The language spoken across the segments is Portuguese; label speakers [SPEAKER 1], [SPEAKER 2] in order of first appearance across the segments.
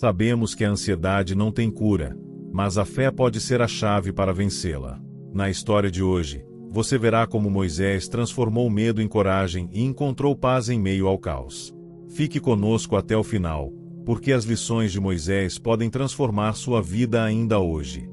[SPEAKER 1] Sabemos que a ansiedade não tem cura, mas a fé pode ser a chave para vencê-la. Na história de hoje, você verá como Moisés transformou o medo em coragem e encontrou paz em meio ao caos. Fique conosco até o final, porque as lições de Moisés podem transformar sua vida ainda hoje.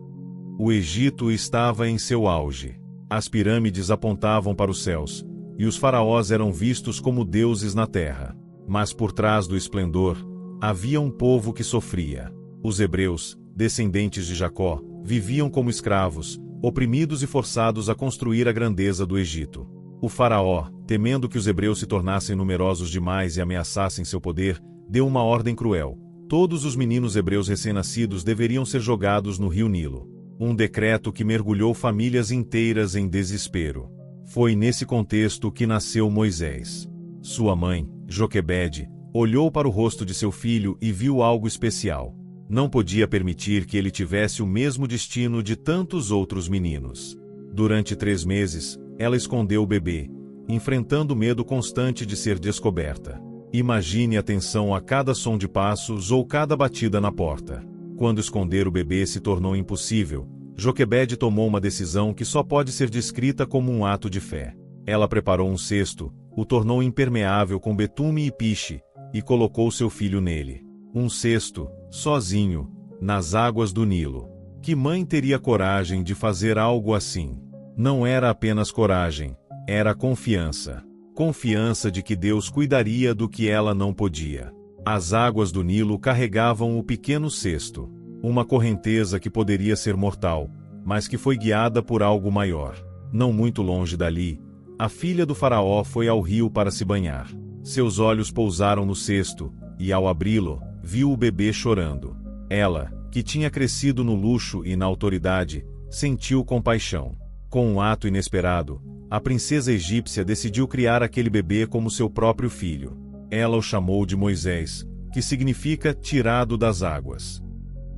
[SPEAKER 1] O Egito estava em seu auge. As pirâmides apontavam para os céus, e os faraós eram vistos como deuses na terra. Mas por trás do esplendor, havia um povo que sofria. Os hebreus, descendentes de Jacó, viviam como escravos, oprimidos e forçados a construir a grandeza do Egito. O faraó, temendo que os hebreus se tornassem numerosos demais e ameaçassem seu poder, deu uma ordem cruel. Todos os meninos hebreus recém-nascidos deveriam ser jogados no rio Nilo. Um decreto que mergulhou famílias inteiras em desespero. Foi nesse contexto que nasceu Moisés. Sua mãe, Joquebede, olhou para o rosto de seu filho e viu algo especial. Não podia permitir que ele tivesse o mesmo destino de tantos outros meninos. Durante 3 meses, ela escondeu o bebê, enfrentando o medo constante de ser descoberta. Imagine a tensão a cada som de passos ou cada batida na porta. Quando esconder o bebê se tornou impossível, Joquebede tomou uma decisão que só pode ser descrita como um ato de fé. Ela preparou um cesto, o tornou impermeável com betume e piche, e colocou seu filho nele. Um cesto, sozinho, nas águas do Nilo. Que mãe teria coragem de fazer algo assim? Não era apenas coragem, era confiança. Confiança de que Deus cuidaria do que ela não podia. As águas do Nilo carregavam o pequeno cesto. Uma correnteza que poderia ser mortal, mas que foi guiada por algo maior. Não muito longe dali, a filha do faraó foi ao rio para se banhar. Seus olhos pousaram no cesto, e ao abri-lo, viu o bebê chorando. Ela, que tinha crescido no luxo e na autoridade, sentiu compaixão. Com um ato inesperado, a princesa egípcia decidiu criar aquele bebê como seu próprio filho. Ela o chamou de Moisés, que significa tirado das águas.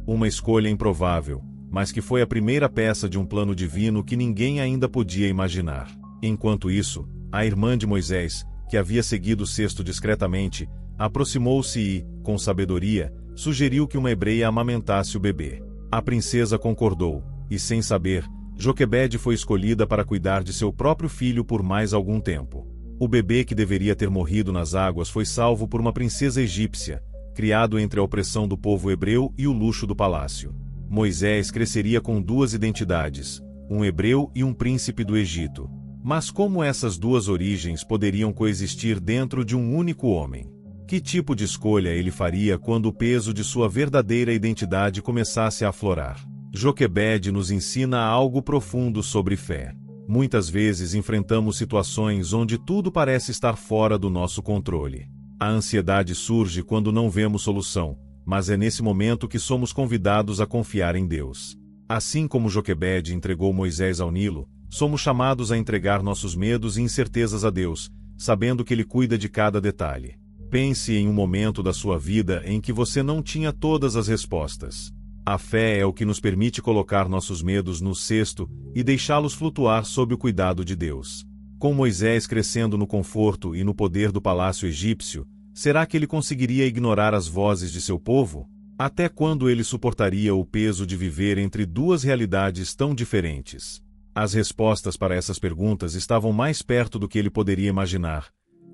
[SPEAKER 1] Uma escolha improvável, mas que foi a primeira peça de um plano divino que ninguém ainda podia imaginar. Enquanto isso, a irmã de Moisés, que havia seguido o cesto discretamente, aproximou-se e, com sabedoria, sugeriu que uma hebreia amamentasse o bebê. A princesa concordou, e sem saber, Joquebede foi escolhida para cuidar de seu próprio filho por mais algum tempo. O bebê que deveria ter morrido nas águas foi salvo por uma princesa egípcia, criado entre a opressão do povo hebreu e o luxo do palácio. Moisés cresceria com 2 identidades, um hebreu e um príncipe do Egito. Mas como essas 2 origens poderiam coexistir dentro de um único homem? Que tipo de escolha ele faria quando o peso de sua verdadeira identidade começasse a aflorar? Joquebede nos ensina algo profundo sobre fé. Muitas vezes enfrentamos situações onde tudo parece estar fora do nosso controle. A ansiedade surge quando não vemos solução, mas é nesse momento que somos convidados a confiar em Deus. Assim como Joquebede entregou Moisés ao Nilo, somos chamados a entregar nossos medos e incertezas a Deus, sabendo que Ele cuida de cada detalhe. Pense em um momento da sua vida em que você não tinha todas as respostas. A fé é o que nos permite colocar nossos medos no cesto e deixá-los flutuar sob o cuidado de Deus. Com Moisés crescendo no conforto e no poder do palácio egípcio, será que ele conseguiria ignorar as vozes de seu povo? Até quando ele suportaria o peso de viver entre 2 realidades tão diferentes? As respostas para essas perguntas estavam mais perto do que ele poderia imaginar,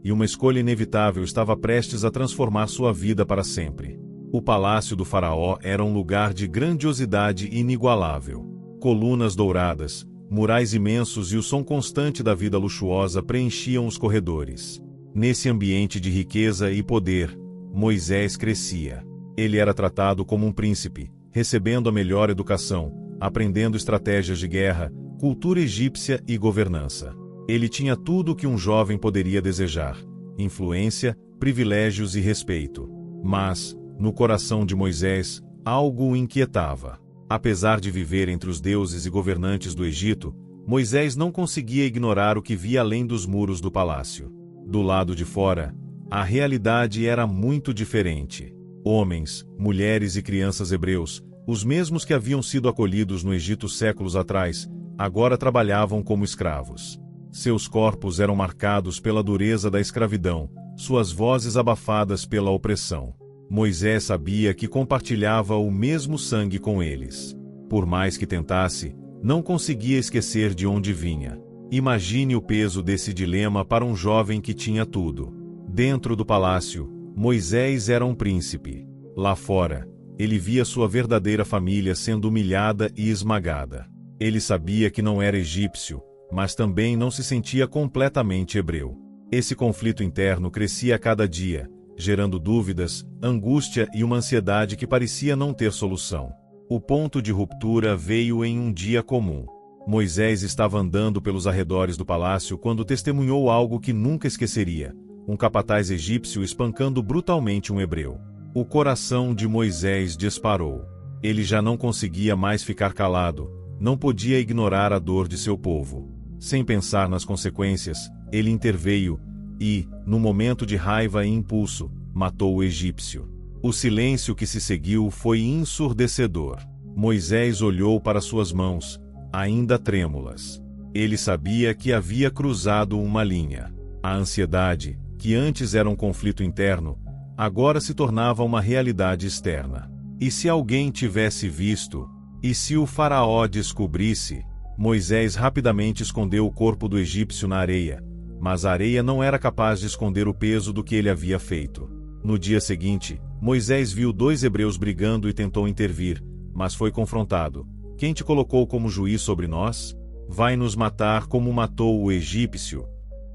[SPEAKER 1] e uma escolha inevitável estava prestes a transformar sua vida para sempre. O palácio do faraó era um lugar de grandiosidade inigualável. Colunas douradas, murais imensos e o som constante da vida luxuosa preenchiam os corredores. Nesse ambiente de riqueza e poder, Moisés crescia. Ele era tratado como um príncipe, recebendo a melhor educação, aprendendo estratégias de guerra, cultura egípcia e governança. Ele tinha tudo o que um jovem poderia desejar: influência, privilégios e respeito. Mas, no coração de Moisés, algo o inquietava. Apesar de viver entre os deuses e governantes do Egito, Moisés não conseguia ignorar o que via além dos muros do palácio. Do lado de fora, a realidade era muito diferente. Homens, mulheres e crianças hebreus, os mesmos que haviam sido acolhidos no Egito séculos atrás, agora trabalhavam como escravos. Seus corpos eram marcados pela dureza da escravidão, suas vozes abafadas pela opressão. Moisés sabia que compartilhava o mesmo sangue com eles. Por mais que tentasse, não conseguia esquecer de onde vinha. Imagine o peso desse dilema para um jovem que tinha tudo. Dentro do palácio, Moisés era um príncipe. Lá fora, ele via sua verdadeira família sendo humilhada e esmagada. Ele sabia que não era egípcio, mas também não se sentia completamente hebreu. Esse conflito interno crescia a cada dia, gerando dúvidas, angústia e uma ansiedade que parecia não ter solução. O ponto de ruptura veio em um dia comum. Moisés estava andando pelos arredores do palácio quando testemunhou algo que nunca esqueceria: um capataz egípcio espancando brutalmente um hebreu. O coração de Moisés disparou. Ele já não conseguia mais ficar calado, não podia ignorar a dor de seu povo. Sem pensar nas consequências, ele interveio e, no momento de raiva e impulso, matou o egípcio. O silêncio que se seguiu foi ensurdecedor. Moisés olhou para suas mãos, ainda trêmulas. Ele sabia que havia cruzado uma linha. A ansiedade, que antes era um conflito interno, agora se tornava uma realidade externa. E se alguém tivesse visto? E se o faraó descobrisse? Moisés rapidamente escondeu o corpo do egípcio na areia, mas a areia não era capaz de esconder o peso do que ele havia feito. No dia seguinte, Moisés viu 2 hebreus brigando e tentou intervir, mas foi confrontado. Quem te colocou como juiz sobre nós? Vai nos matar como matou o egípcio?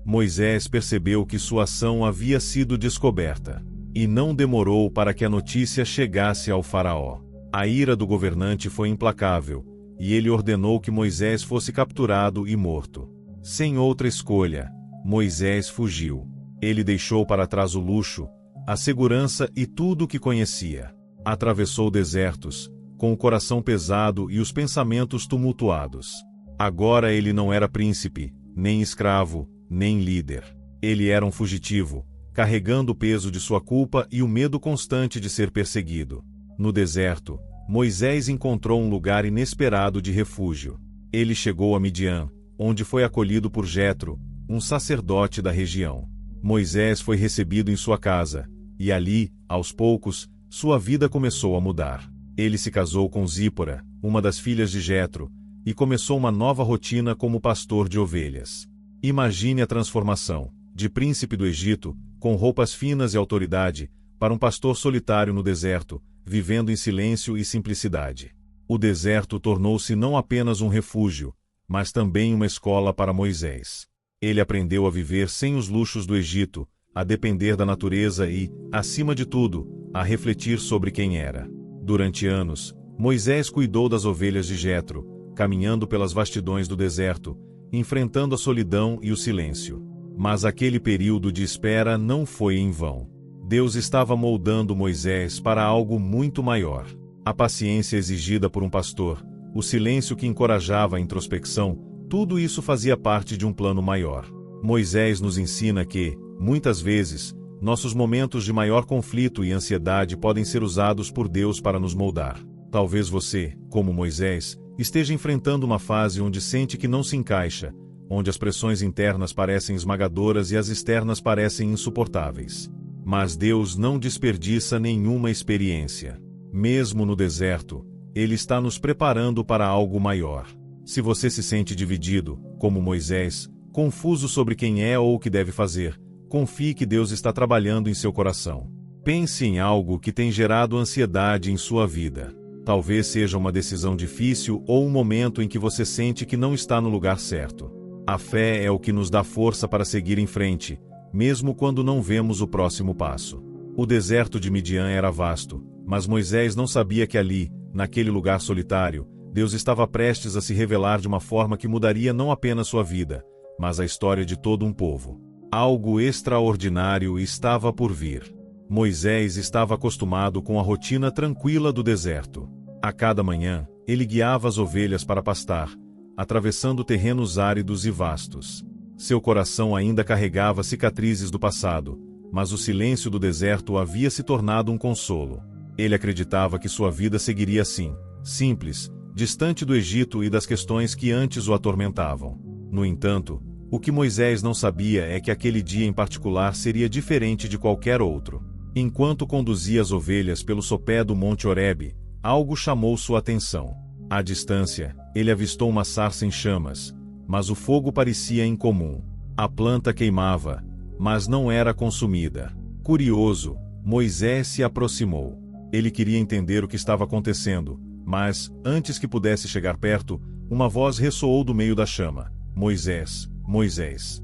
[SPEAKER 1] Moisés percebeu que sua ação havia sido descoberta. E não demorou para que a notícia chegasse ao faraó. A ira do governante foi implacável, e ele ordenou que Moisés fosse capturado e morto. Sem outra escolha, Moisés fugiu. Ele deixou para trás o luxo, a segurança e tudo o que conhecia. Atravessou desertos, com o coração pesado e os pensamentos tumultuados. Agora ele não era príncipe, nem escravo, nem líder. Ele era um fugitivo, carregando o peso de sua culpa e o medo constante de ser perseguido. No deserto, Moisés encontrou um lugar inesperado de refúgio. Ele chegou a Midian, onde foi acolhido por Jetro, um sacerdote da região. Moisés foi recebido em sua casa, e ali, aos poucos, sua vida começou a mudar. Ele se casou com Zípora, uma das filhas de Jetro, e começou uma nova rotina como pastor de ovelhas. Imagine a transformação, de príncipe do Egito, com roupas finas e autoridade, para um pastor solitário no deserto, vivendo em silêncio e simplicidade. O deserto tornou-se não apenas um refúgio, mas também uma escola para Moisés. Ele aprendeu a viver sem os luxos do Egito, a depender da natureza e, acima de tudo, a refletir sobre quem era. Durante anos, Moisés cuidou das ovelhas de Jetro, caminhando pelas vastidões do deserto, enfrentando a solidão e o silêncio. Mas aquele período de espera não foi em vão. Deus estava moldando Moisés para algo muito maior. A paciência exigida por um pastor, o silêncio que encorajava a introspecção, tudo isso fazia parte de um plano maior. Moisés nos ensina que, muitas vezes, nossos momentos de maior conflito e ansiedade podem ser usados por Deus para nos moldar. Talvez você, como Moisés, esteja enfrentando uma fase onde sente que não se encaixa, onde as pressões internas parecem esmagadoras e as externas parecem insuportáveis. Mas Deus não desperdiça nenhuma experiência. Mesmo no deserto, Ele está nos preparando para algo maior. Se você se sente dividido, como Moisés, confuso sobre quem é ou o que deve fazer, confie que Deus está trabalhando em seu coração. Pense em algo que tem gerado ansiedade em sua vida. Talvez seja uma decisão difícil ou um momento em que você sente que não está no lugar certo. A fé é o que nos dá força para seguir em frente, mesmo quando não vemos o próximo passo. O deserto de Midian era vasto, mas Moisés não sabia que ali, naquele lugar solitário, Deus estava prestes a se revelar de uma forma que mudaria não apenas sua vida, mas a história de todo um povo. Algo extraordinário estava por vir. Moisés estava acostumado com a rotina tranquila do deserto. A cada manhã, ele guiava as ovelhas para pastar, atravessando terrenos áridos e vastos. Seu coração ainda carregava cicatrizes do passado, mas o silêncio do deserto havia se tornado um consolo. Ele acreditava que sua vida seguiria assim, simples, distante do Egito e das questões que antes o atormentavam. No entanto, o que Moisés não sabia é que aquele dia em particular seria diferente de qualquer outro. Enquanto conduzia as ovelhas pelo sopé do Monte Horebe, algo chamou sua atenção. À distância, ele avistou uma sarça em chamas, mas o fogo parecia incomum. A planta queimava, mas não era consumida. Curioso, Moisés se aproximou. Ele queria entender o que estava acontecendo, mas, antes que pudesse chegar perto, uma voz ressoou do meio da chama: Moisés, Moisés.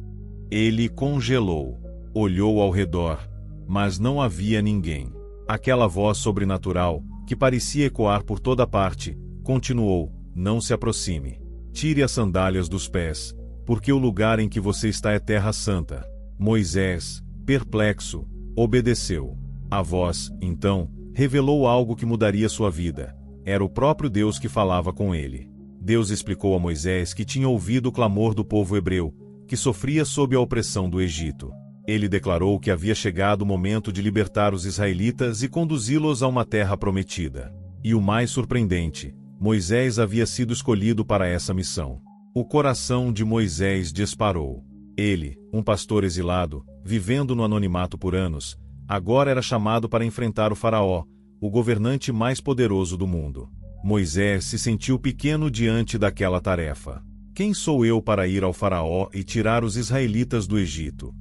[SPEAKER 1] Ele congelou. Olhou ao redor, mas não havia ninguém. Aquela voz sobrenatural, que parecia ecoar por toda parte, continuou: não se aproxime. Tire as sandálias dos pés, porque o lugar em que você está é terra santa. Moisés, perplexo, obedeceu. A voz, então, revelou algo que mudaria sua vida. Era o próprio Deus que falava com ele. Deus explicou a Moisés que tinha ouvido o clamor do povo hebreu, que sofria sob a opressão do Egito. Ele declarou que havia chegado o momento de libertar os israelitas e conduzi-los a uma terra prometida. E o mais surpreendente, Moisés havia sido escolhido para essa missão. O coração de Moisés disparou. Ele, um pastor exilado, vivendo no anonimato por anos, agora era chamado para enfrentar o Faraó, o governante mais poderoso do mundo. Moisés se sentiu pequeno diante daquela tarefa. Quem sou eu para ir ao Faraó e tirar os israelitas do Egito?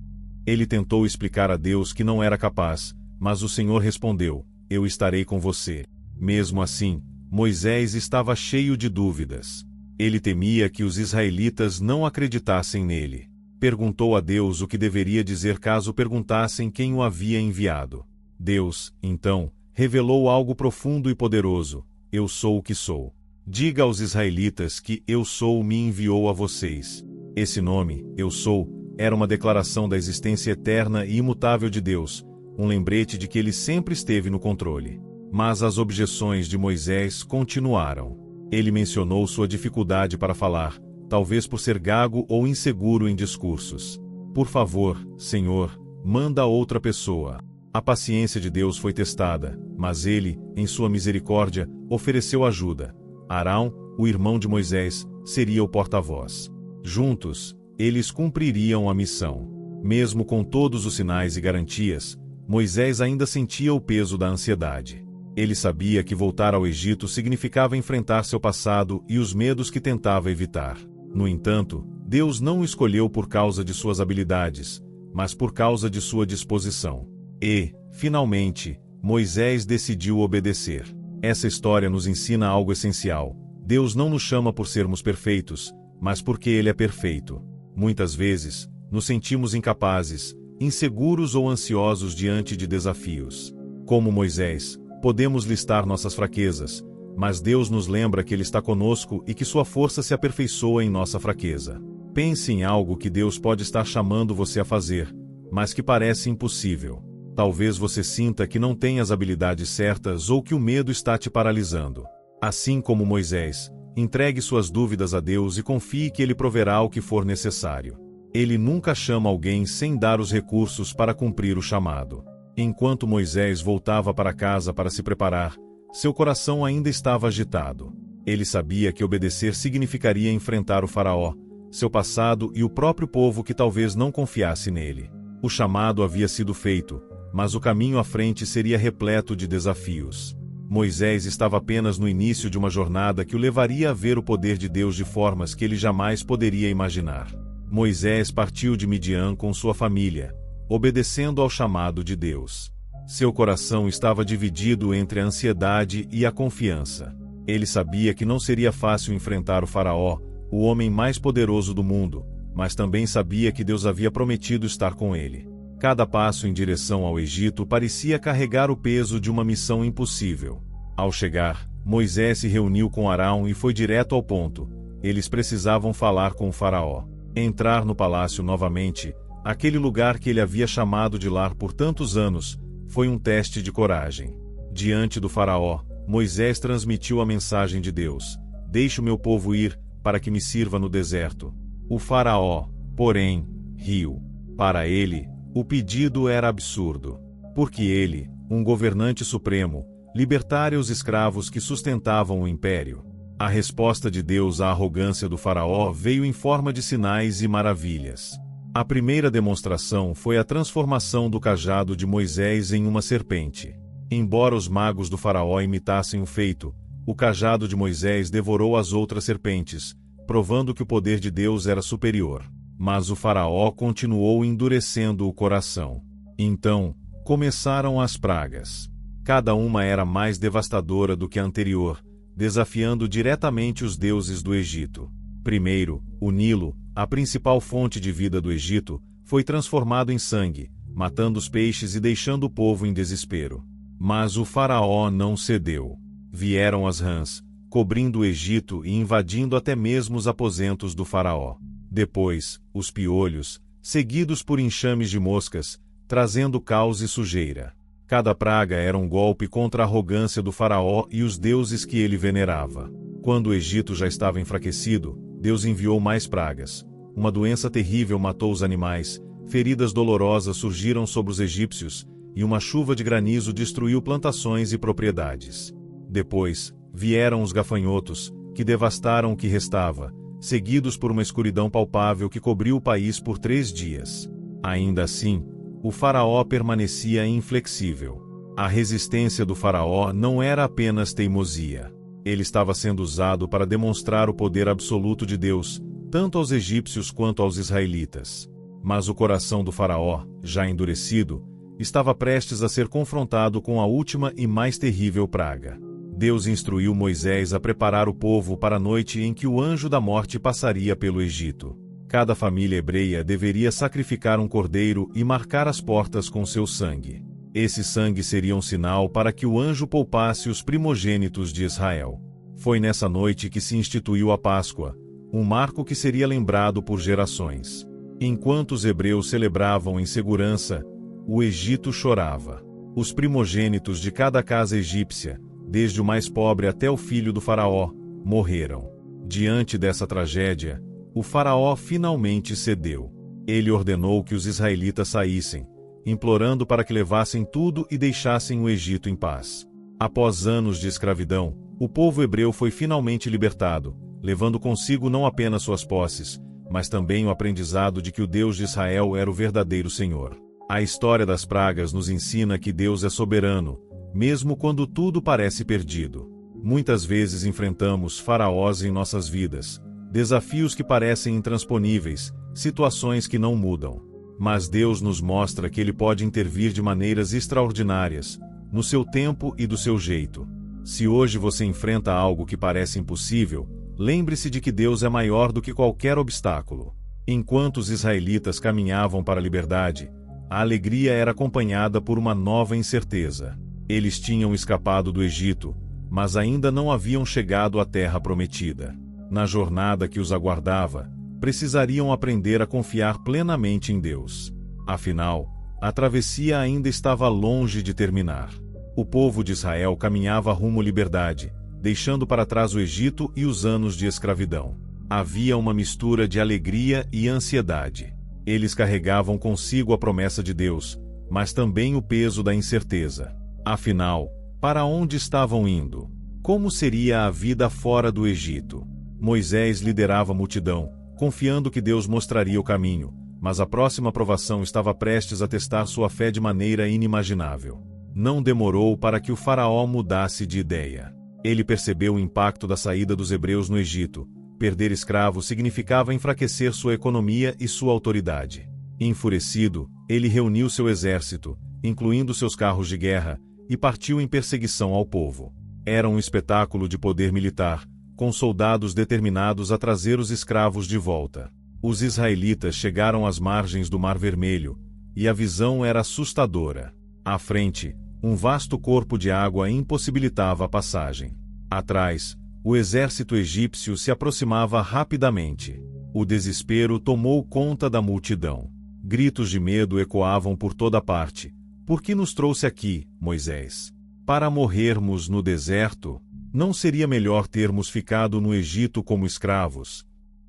[SPEAKER 1] Ele tentou explicar a Deus que não era capaz, mas o Senhor respondeu: eu estarei com você. Mesmo assim, Moisés estava cheio de dúvidas. Ele temia que os israelitas não acreditassem nele. Perguntou a Deus o que deveria dizer caso perguntassem quem o havia enviado. Deus, então, revelou algo profundo e poderoso: eu sou o que sou. Diga aos israelitas que eu sou me enviou a vocês. Esse nome, eu sou, era uma declaração da existência eterna e imutável de Deus, um lembrete de que ele sempre esteve no controle. Mas as objeções de Moisés continuaram. Ele mencionou sua dificuldade para falar, talvez por ser gago ou inseguro em discursos. Por favor, Senhor, manda outra pessoa. A paciência de Deus foi testada, mas ele, em sua misericórdia, ofereceu ajuda. Arão, o irmão de Moisés, seria o porta-voz. Juntos, eles cumpririam a missão. Mesmo com todos os sinais e garantias, Moisés ainda sentia o peso da ansiedade. Ele sabia que voltar ao Egito significava enfrentar seu passado e os medos que tentava evitar. No entanto, Deus não o escolheu por causa de suas habilidades, mas por causa de sua disposição. E, finalmente, Moisés decidiu obedecer. Essa história nos ensina algo essencial. Deus não nos chama por sermos perfeitos, mas porque Ele é perfeito. Muitas vezes, nos sentimos incapazes, inseguros ou ansiosos diante de desafios. Como Moisés, podemos listar nossas fraquezas, mas Deus nos lembra que Ele está conosco e que sua força se aperfeiçoa em nossa fraqueza. Pense em algo que Deus pode estar chamando você a fazer, mas que parece impossível. Talvez você sinta que não tem as habilidades certas ou que o medo está te paralisando. Assim como Moisés, entregue suas dúvidas a Deus e confie que Ele proverá o que for necessário. Ele nunca chama alguém sem dar os recursos para cumprir o chamado. Enquanto Moisés voltava para casa para se preparar, seu coração ainda estava agitado. Ele sabia que obedecer significaria enfrentar o Faraó, seu passado e o próprio povo que talvez não confiasse nele. O chamado havia sido feito, mas o caminho à frente seria repleto de desafios. Moisés estava apenas no início de uma jornada que o levaria a ver o poder de Deus de formas que ele jamais poderia imaginar. Moisés partiu de Midian com sua família, obedecendo ao chamado de Deus. Seu coração estava dividido entre a ansiedade e a confiança. Ele sabia que não seria fácil enfrentar o Faraó, o homem mais poderoso do mundo, mas também sabia que Deus havia prometido estar com ele. Cada passo em direção ao Egito parecia carregar o peso de uma missão impossível. Ao chegar, Moisés se reuniu com Arão e foi direto ao ponto. Eles precisavam falar com o Faraó. Entrar no palácio novamente, aquele lugar que ele havia chamado de lar por tantos anos, foi um teste de coragem. Diante do Faraó, Moisés transmitiu a mensagem de Deus: deixe o meu povo ir, para que me sirva no deserto. O Faraó, porém, riu. Para ele, o pedido era absurdo. Porque ele, um governante supremo, libertaria os escravos que sustentavam o império. A resposta de Deus à arrogância do Faraó veio em forma de sinais e maravilhas. A primeira demonstração foi a transformação do cajado de Moisés em uma serpente. Embora os magos do faraó imitassem o feito, o cajado de Moisés devorou as outras serpentes, provando que o poder de Deus era superior. Mas o faraó continuou endurecendo o coração. Então, começaram as pragas. Cada uma era mais devastadora do que a anterior, desafiando diretamente os deuses do Egito. Primeiro, o Nilo, a principal fonte de vida do Egito, foi transformado em sangue, matando os peixes e deixando o povo em desespero. Mas o faraó não cedeu. Vieram as rãs, cobrindo o Egito e invadindo até mesmo os aposentos do faraó. Depois, os piolhos, seguidos por enxames de moscas, trazendo caos e sujeira. Cada praga era um golpe contra a arrogância do faraó e os deuses que ele venerava. Quando o Egito já estava enfraquecido, Deus enviou mais pragas. Uma doença terrível matou os animais, feridas dolorosas surgiram sobre os egípcios, e uma chuva de granizo destruiu plantações e propriedades. Depois, vieram os gafanhotos, que devastaram o que restava, seguidos por uma escuridão palpável que cobriu o país por 3 dias. Ainda assim, o faraó permanecia inflexível. A resistência do faraó não era apenas teimosia. Ele estava sendo usado para demonstrar o poder absoluto de Deus, tanto aos egípcios quanto aos israelitas. Mas o coração do faraó, já endurecido, estava prestes a ser confrontado com a última e mais terrível praga. Deus instruiu Moisés a preparar o povo para a noite em que o anjo da morte passaria pelo Egito. Cada família hebreia deveria sacrificar um cordeiro e marcar as portas com seu sangue. Esse sangue seria um sinal para que o anjo poupasse os primogênitos de Israel. Foi nessa noite que se instituiu a Páscoa, um marco que seria lembrado por gerações. Enquanto os hebreus celebravam em segurança, o Egito chorava. Os primogênitos de cada casa egípcia, desde o mais pobre até o filho do faraó, morreram. Diante dessa tragédia, o faraó finalmente cedeu. Ele ordenou que os israelitas saíssem, implorando para que levassem tudo e deixassem o Egito em paz. Após anos de escravidão, o povo hebreu foi finalmente libertado, levando consigo não apenas suas posses, mas também o aprendizado de que o Deus de Israel era o verdadeiro Senhor. A história das pragas nos ensina que Deus é soberano, mesmo quando tudo parece perdido. Muitas vezes enfrentamos faraós em nossas vidas, desafios que parecem intransponíveis, situações que não mudam. Mas Deus nos mostra que Ele pode intervir de maneiras extraordinárias, no seu tempo e do seu jeito. Se hoje você enfrenta algo que parece impossível, lembre-se de que Deus é maior do que qualquer obstáculo. Enquanto os israelitas caminhavam para a liberdade, a alegria era acompanhada por uma nova incerteza. Eles tinham escapado do Egito, mas ainda não haviam chegado à terra prometida. Na jornada que os aguardava, precisariam aprender a confiar plenamente em Deus. Afinal, a travessia ainda estava longe de terminar. O povo de Israel caminhava rumo à liberdade, deixando para trás o Egito e os anos de escravidão. Havia uma mistura de alegria e ansiedade. Eles carregavam consigo a promessa de Deus, mas também o peso da incerteza. Afinal, para onde estavam indo? Como seria a vida fora do Egito? Moisés liderava a multidão, confiando que Deus mostraria o caminho, mas a próxima provação estava prestes a testar sua fé de maneira inimaginável. Não demorou para que o faraó mudasse de ideia. Ele percebeu o impacto da saída dos hebreus no Egito. Perder escravos significava enfraquecer sua economia e sua autoridade. Enfurecido, ele reuniu seu exército, incluindo seus carros de guerra, e partiu em perseguição ao povo. Era um espetáculo de poder militar, com soldados determinados a trazer os escravos de volta. Os israelitas chegaram às margens do Mar Vermelho, e a visão era assustadora. À frente, um vasto corpo de água impossibilitava a passagem. Atrás, o exército egípcio se aproximava rapidamente. O desespero tomou conta da multidão. Gritos de medo ecoavam por toda parte. Por que nos trouxe aqui, Moisés? Para morrermos no deserto? Não seria melhor termos ficado no Egito como escravos?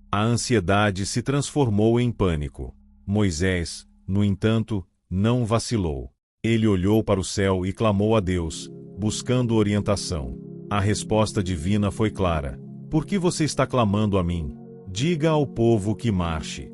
[SPEAKER 1] A ansiedade se transformou em pânico. Moisés, no entanto, não vacilou. Ele olhou para o céu e clamou a Deus, buscando orientação. A resposta divina foi clara. Por que você está clamando a mim? Diga ao povo que marche.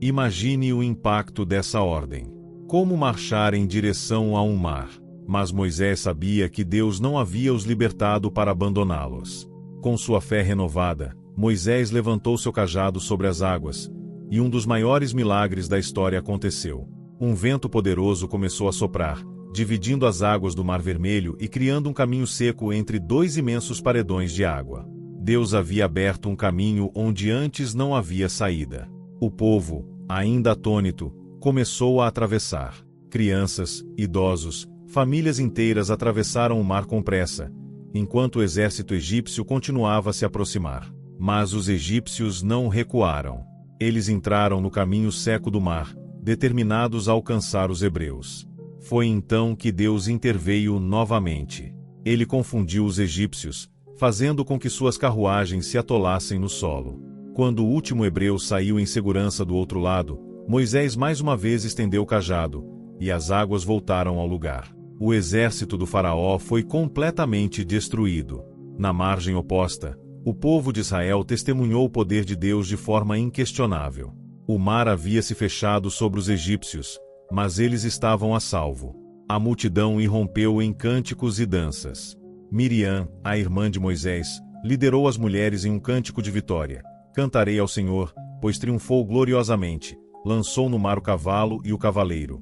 [SPEAKER 1] Imagine o impacto dessa ordem. Como marchar em direção a um mar? Mas Moisés sabia que Deus não havia os libertado para abandoná-los. Com sua fé renovada, Moisés levantou seu cajado sobre as águas, e um dos maiores milagres da história aconteceu. Um vento poderoso começou a soprar, dividindo as águas do Mar Vermelho e criando um caminho seco entre dois imensos paredões de água. Deus havia aberto um caminho onde antes não havia saída. O povo, ainda atônito, começou a atravessar. Crianças, idosos, famílias inteiras atravessaram o mar com pressa, enquanto o exército egípcio continuava a se aproximar. Mas os egípcios não recuaram. Eles entraram no caminho seco do mar, determinados a alcançar os hebreus. Foi então que Deus interveio novamente. Ele confundiu os egípcios, fazendo com que suas carruagens se atolassem no solo. Quando o último hebreu saiu em segurança do outro lado, Moisés mais uma vez estendeu o cajado, e as águas voltaram ao lugar. O exército do faraó foi completamente destruído. Na margem oposta, o povo de Israel testemunhou o poder de Deus de forma inquestionável. O mar havia se fechado sobre os egípcios, mas eles estavam a salvo. A multidão irrompeu em cânticos e danças. Miriam, a irmã de Moisés, liderou as mulheres em um cântico de vitória. Cantarei ao Senhor, pois triunfou gloriosamente. Lançou no mar o cavalo e o cavaleiro.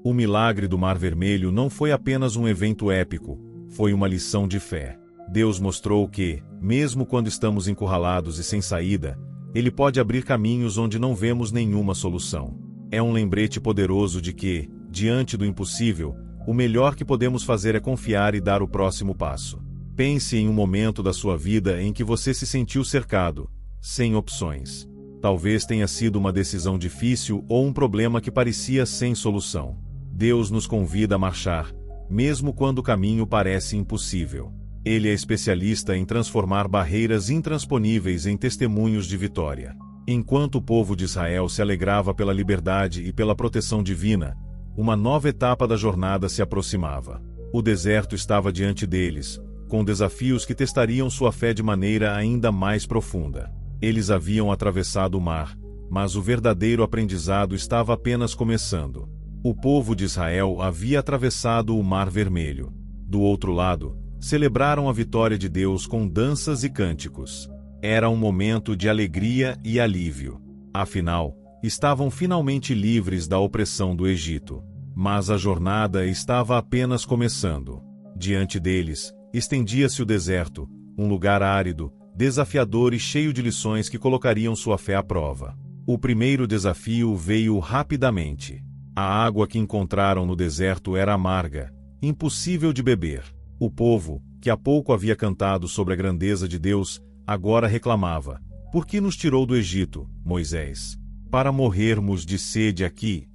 [SPEAKER 1] O milagre do Mar Vermelho não foi apenas um evento épico, foi uma lição de fé. Deus mostrou que, mesmo quando estamos encurralados e sem saída, Ele pode abrir caminhos onde não vemos nenhuma solução. É um lembrete poderoso de que, diante do impossível, o melhor que podemos fazer é confiar e dar o próximo passo. Pense em um momento da sua vida em que você se sentiu cercado, sem opções. Talvez tenha sido uma decisão difícil ou um problema que parecia sem solução. Deus nos convida a marchar, mesmo quando o caminho parece impossível. Ele é especialista em transformar barreiras intransponíveis em testemunhos de vitória. Enquanto o povo de Israel se alegrava pela liberdade e pela proteção divina, uma nova etapa da jornada se aproximava. O deserto estava diante deles, com desafios que testariam sua fé de maneira ainda mais profunda. Eles haviam atravessado o mar, mas o verdadeiro aprendizado estava apenas começando. O povo de Israel havia atravessado o Mar Vermelho. Do outro lado, celebraram a vitória de Deus com danças e cânticos. Era um momento de alegria e alívio. Afinal, estavam finalmente livres da opressão do Egito. Mas a jornada estava apenas começando. Diante deles, estendia-se o deserto, um lugar árido, desafiador e cheio de lições que colocariam sua fé à prova. O primeiro desafio veio rapidamente. A água que encontraram no deserto era amarga, impossível de beber. O povo, que há pouco havia cantado sobre a grandeza de Deus, agora reclamava: "Por que nos tirou do Egito, Moisés? Para morrermos de sede aqui?"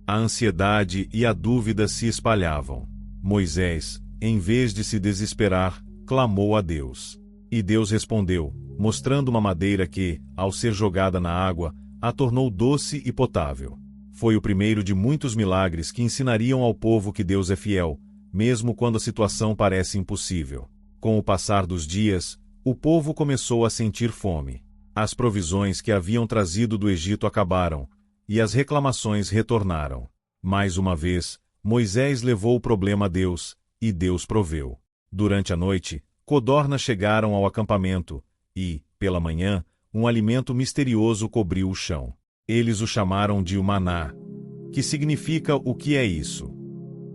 [SPEAKER 1] A ansiedade e a dúvida se espalhavam. Moisés, em vez de se desesperar, clamou a Deus. E Deus respondeu, mostrando uma madeira que, ao ser jogada na água, a tornou doce e potável. Foi o primeiro de muitos milagres que ensinariam ao povo que Deus é fiel, mesmo quando a situação parece impossível. Com o passar dos dias, o povo começou a sentir fome. As provisões que haviam trazido do Egito acabaram, e as reclamações retornaram. Mais uma vez, Moisés levou o problema a Deus, e Deus proveu. Durante a noite, codornas chegaram ao acampamento, e, pela manhã, um alimento misterioso cobriu o chão. Eles o chamaram de maná, que significa o que é isso.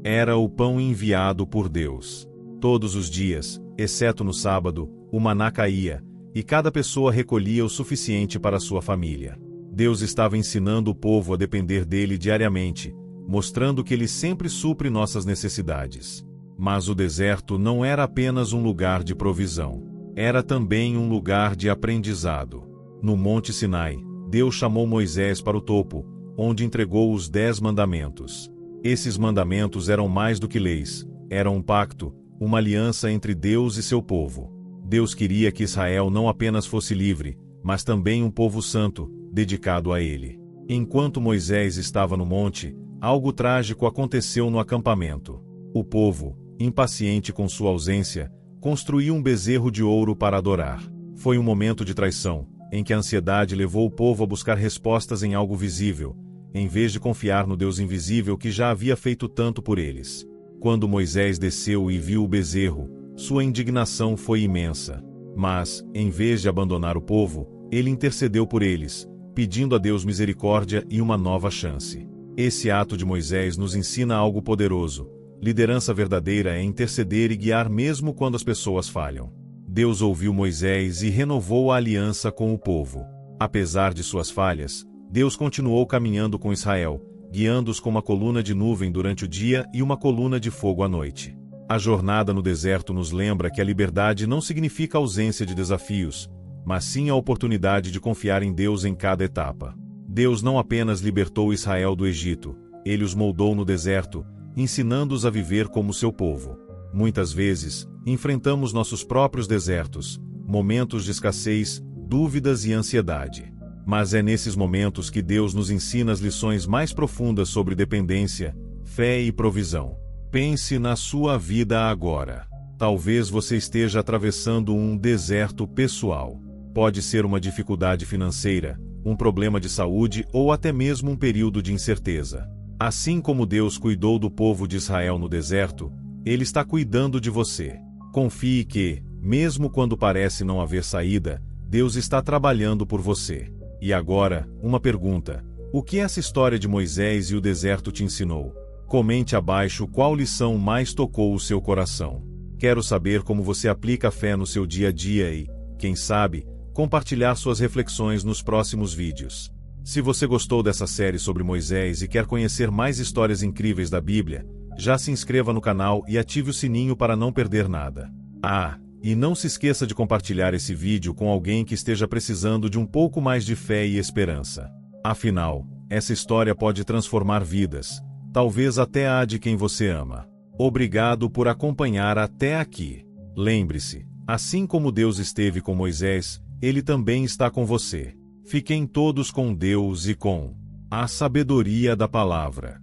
[SPEAKER 1] Era o pão enviado por Deus. Todos os dias, exceto no sábado, o maná caía, e cada pessoa recolhia o suficiente para sua família. Deus estava ensinando o povo a depender dele diariamente, mostrando que ele sempre supre nossas necessidades. Mas o deserto não era apenas um lugar de provisão. Era também um lugar de aprendizado. No Monte Sinai, Deus chamou Moisés para o topo, onde entregou os 10 mandamentos. Esses mandamentos eram mais do que leis, eram um pacto, uma aliança entre Deus e seu povo. Deus queria que Israel não apenas fosse livre, mas também um povo santo, dedicado a ele. Enquanto Moisés estava no monte, algo trágico aconteceu no acampamento. O povo, impaciente com sua ausência, construiu um bezerro de ouro para adorar. Foi um momento de traição, em que a ansiedade levou o povo a buscar respostas em algo visível, em vez de confiar no Deus invisível que já havia feito tanto por eles. Quando Moisés desceu e viu o bezerro, sua indignação foi imensa. Mas, em vez de abandonar o povo, ele intercedeu por eles, pedindo a Deus misericórdia e uma nova chance. Esse ato de Moisés nos ensina algo poderoso. Liderança verdadeira é interceder e guiar mesmo quando as pessoas falham. Deus ouviu Moisés e renovou a aliança com o povo. Apesar de suas falhas, Deus continuou caminhando com Israel, guiando-os com uma coluna de nuvem durante o dia e uma coluna de fogo à noite. A jornada no deserto nos lembra que a liberdade não significa ausência de desafios, mas sim a oportunidade de confiar em Deus em cada etapa. Deus não apenas libertou Israel do Egito, ele os moldou no deserto, ensinando-os a viver como seu povo. Muitas vezes, enfrentamos nossos próprios desertos, momentos de escassez, dúvidas e ansiedade. Mas é nesses momentos que Deus nos ensina as lições mais profundas sobre dependência, fé e provisão. Pense na sua vida agora. Talvez você esteja atravessando um deserto pessoal. Pode ser uma dificuldade financeira, um problema de saúde ou até mesmo um período de incerteza. Assim como Deus cuidou do povo de Israel no deserto, Ele está cuidando de você. Confie que, mesmo quando parece não haver saída, Deus está trabalhando por você. E agora, uma pergunta: o que essa história de Moisés e o deserto te ensinou? Comente abaixo qual lição mais tocou o seu coração. Quero saber como você aplica a fé no seu dia a dia e, quem sabe, compartilhar suas reflexões nos próximos vídeos. Se você gostou dessa série sobre Moisés e quer conhecer mais histórias incríveis da Bíblia, já se inscreva no canal e ative o sininho para não perder nada. E não se esqueça de compartilhar esse vídeo com alguém que esteja precisando de um pouco mais de fé e esperança. Afinal, essa história pode transformar vidas, talvez até a de quem você ama. Obrigado por acompanhar até aqui. Lembre-se, assim como Deus esteve com Moisés, Ele também está com você. Fiquem todos com Deus e com a sabedoria da palavra.